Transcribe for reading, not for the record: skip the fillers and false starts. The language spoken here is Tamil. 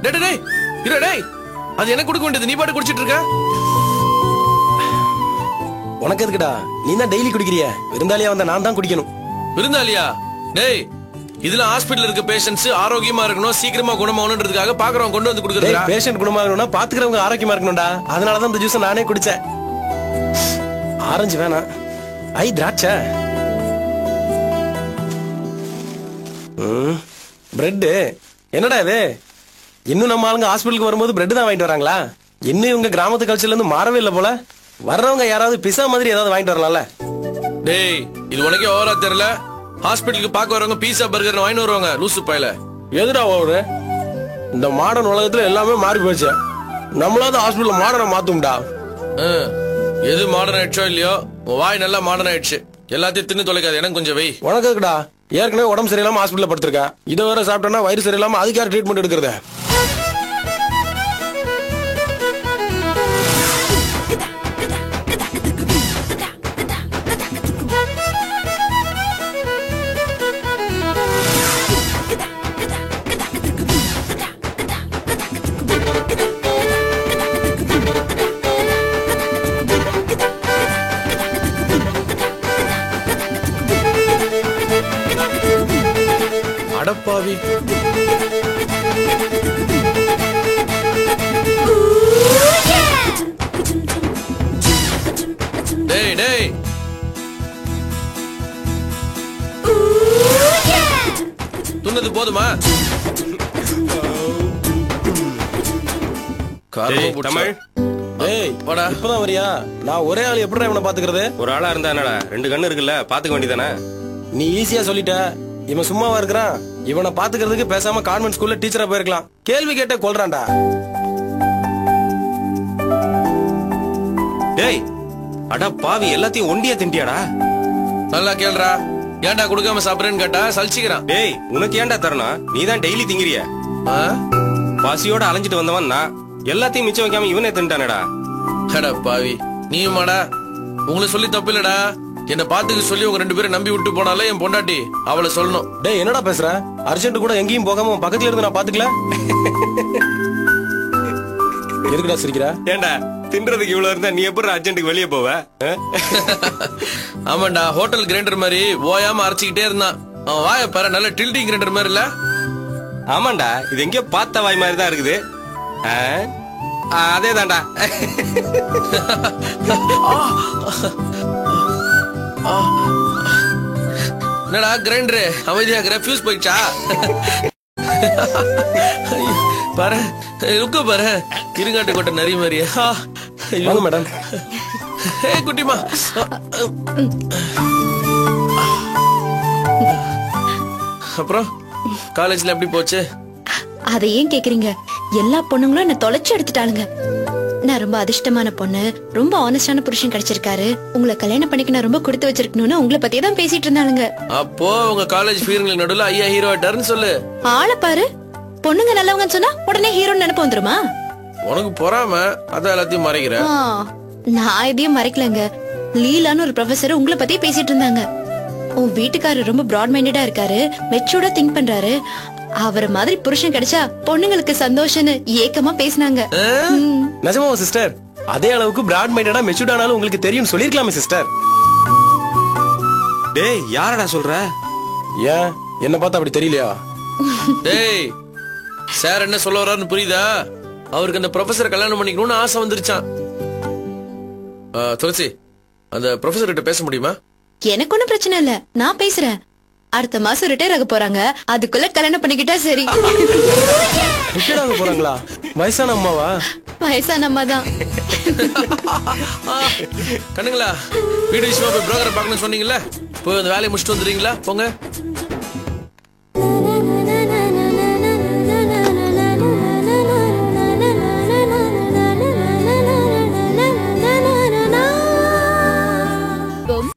டேய் டேய் இரு டேய். அது எனக்கு கொடுக்க வேண்டியது, நீ பாட்டு குடிச்சிட்டு இருக்க. உனக்கு எதுக்குடா? நீ தான் டெய்லி குடிக்கிறிய. விருந்தாளியா வந்தா நான் தான் குடிக்கணும். விருந்தாளியா? டேய் இதுல ஹாஸ்பிடல்ல இருக்க பேஷண்ட்ஸ் ஆரோக்கியமா இருக்கணும், சீக்கிரமா குணமாகணும்ன்றதுக்காக பாக்குறவங்க கொண்டு வந்து கொடுக்கறதுடா. பேஷண்ட் குணமாகணும்னா பாத்துக்கிறவங்க ஆரோக்கியமா இருக்கணும்டா. அதனால தான் இந்த ஜூஸ் நானே குடிச்சேன். ஆரஞ்சு வேணாம், ஐ திராட்சை. பிரெட் என்னடா இது? இன்னும் நம்ம ஆளுங்க ஹாஸ்பிட்டலுக்கு வரும்போது பிரெட் தான் வாங்கிட்டு வராங்களா? இன்னும் இவங்க கிராமத்து கல்ச்சர்ல இருந்து மாறவே இல்லை போல. வர்றவங்க யாராவது பிசா மாதிரி ஏதாவது வாங்கிட்டு வரலாம்ல? டேய் இது உனக்கே ஓவரா தெரியல. ஹாஸ்பிட்டலுக்கு பார்க்க வரவங்க பீஸா பர்கர் வாங்கிட்டு வருவாங்க, லூசு பையல. எதுடா ஓவரு? இந்த மாடர்ன் உலகத்துல எல்லாமே மாறி போச்சு. நம்மளாவது ஹாஸ்பிட்டல் மாடர்னை மாத்தும்டா. எது மாடர்ன் ஆயிடுச்சோ இல்லையோ, உன் வாய் நல்லா மாடர்ன் ஆயிடுச்சு. எல்லாத்தையும் தின்னு தொலைக்காது, எனக்கு கொஞ்சம் வை. உனக்கு இருக்குடா, ஏற்கனவே உடம்பு சரியில்லாம ஹாஸ்பிட்டல் படுத்திருக்கேன். இதை வேற சாப்பிட்டோன்னா வயிறு சரியில்லாம அதுக்கு யார் ட்ரீட்மெண்ட் எடுக்கிறது? அடப்பாவி. டேய் டேய் துண்ணது போதுமா? தமிழ் இப்பதான் வரியா? நான் ஒரே ஆள் எப்படி இவனை பாத்துக்கிறது? ஒரு ஆளா இருந்தா என்னடா, ரெண்டு கண்ணு இருக்குல்ல, பாத்துக்க வேண்டியதானே. நீ ஈஸியா சொல்லிட்ட. இவன் சும்மாவா இருக்கிறான்? இவனை பாத்துக்கிறதுக்கு பேசாம கான்வென்ட் ஸ்கூல்ல டீச்சரா போயிருக்கலாம். கேள்வி கேட்ட கொல்றான்டா. டேய் அடா பாவி, எல்லாத்தையும் ஒண்டியா திண்டியாடா? நல்லா கேள்றா. ஏன்டா குடுக்காம சாப்பிடுறேன்னு கேட்டா சலிச்சுக்கிறான். டேய் உனக்கு ஏன்டா தரணும்? நீதான் டெய்லி திங்கிறிய. பசியோட அலைஞ்சிட்டு வந்தவன் நான். எல்லாத்தையும் மிச்சம் வைக்காம இவனே தின்ட்டானடா. அடப்பாவி நீயுமாடா? உங்களை சொல்லி தப்பு இல்லடா. என்ன பாத்துக்க சொல்லி உங்க ரெண்டு பேரும் நம்பி விட்டு போனாலே என் பொண்டாட்டி அவளை சொல்லணும். டேய் என்னடா பேசுற? அர்ஜென்ட் கூட எங்கேயும் போகாம பக்கத்துல இருந்து நான் பாத்துக்கல. எதுக்குடா சிரிக்கிற? ஏண்டா தின்றதுக்கு இவ்வளவு இருந்தா நீ எப்படி அர்ஜென்ட்டுக்கு வெளியே போவ? ஆமாண்டா, ஹோட்டல் கிரைண்டர் மாதிரி ஓயாம அரைச்சிக்கிட்டே இருந்தான். அவன் வாய பாரு, நல்ல டில்டிங் கிரைண்டர் மாதிரி இல்ல? ஆமாண்டா, இது எங்கேயோ பார்த்த வாய் மாதிரி தான் இருக்குது. அதே தான்டா. என்னடா கிரைண்டரு அமைதியாக ஃபியூஸ் போயிடுச்சா? பாரு லுக்க பாரு, இருங்காட்டு கொட்ட நரி மாதிரியா. மேடம் குட்டிமா அப்புறம் காலேஜ்ல எப்படி போச்சு? அதை ஏன் கேக்குறீங்க? எல்லா பொண்ணுங்களும் என்ன தொலைச்சு எடுத்துட்டாளுங்க. நான் ரொம்ப அதிர்ஷ்டமான பொண்ணு, ரொம்ப ஆனஸ்டான புருஷன் கிடைச்சிருக்காரு, உங்களை கல்யாணம் பண்ணிக்க நான் ரொம்ப கொடுத்து வச்சிருக்கணும்னு உங்களை பத்தியே தான் பேசிட்டு இருந்தாளுங்க. அப்போ உங்க காலேஜ் ஃபீலிங் நடுவுல ஐயா ஹீரோ ஆயிட்டாருன்னு சொல்லு. ஆளை பாரு, பொண்ணுங்க நல்லவங்கன்னு சொன்னா உடனே ஹீரோன்னு நினைப்பு வந்துருமா? உனக்கு பொறாம அதான் எல்லாத்தையும் மறைக்கிற. நான் எதையும் மறைக்கலங்க. லீலான்னு ஒரு ப்ரொஃபசர் உங்களை பத்தி பேசிட்டு இருந்தாங்க. உன் வீட்டுக்காரர் ரொம்ப பிராட் மைண்டடா இருக்காரு, மெச்சூர்டா திங்க் பண்றாரு, அவரை மாதிரி புருஷன் கிடைச்சா பொண்ணுங்களுக்கு சந்தோஷம்னு ஏக்கமா பேசினாங்க. நிஜமாவா சிஸ்டர்? அதே அளவுக்கு பிராட் மைண்டடா மெச்சூர்டானாலும் உங்களுக்கு தெரியும் சொல்லிருக்கலாமே சிஸ்டர். டேய் யாரடா சொல்ற? ஏன் என்ன பார்த்தா அப்படி தெரியலையா? டேய் சார் என்ன சொல்ல வர்றாருன்னு புரியுதா? அவருக்கு அந்த ப்ரொஃபசர் கல்யாணம் பண்ணிக்கணும்னு ஆசை வந்துருச்சான். துளசி, அந்த ப்ரொஃபசர் கிட்ட பேச முடியுமா? எனக்கு ஒண்ணும் பிரச்சனை இல்ல, நான் பேசுறேன். அடுத்த மாசம் ரிட்டையர் ஆக போறாங்க, அதுக்குள்ள கல்யாணம் பண்ணிக்கிட்டா சரி. ரிட்டையர் ஆக போறாங்களா? வயசான அம்மாவா? வயசான அம்மா தான். கண்ணுங்களா, வீடு விஷயமா போய் புரோக்கரை பார்க்கணும்னு சொன்னீங்கல்ல, போய் அந்த வேலையை முடிச்சுட்டு வந்துடுறீங்களா? போங்க.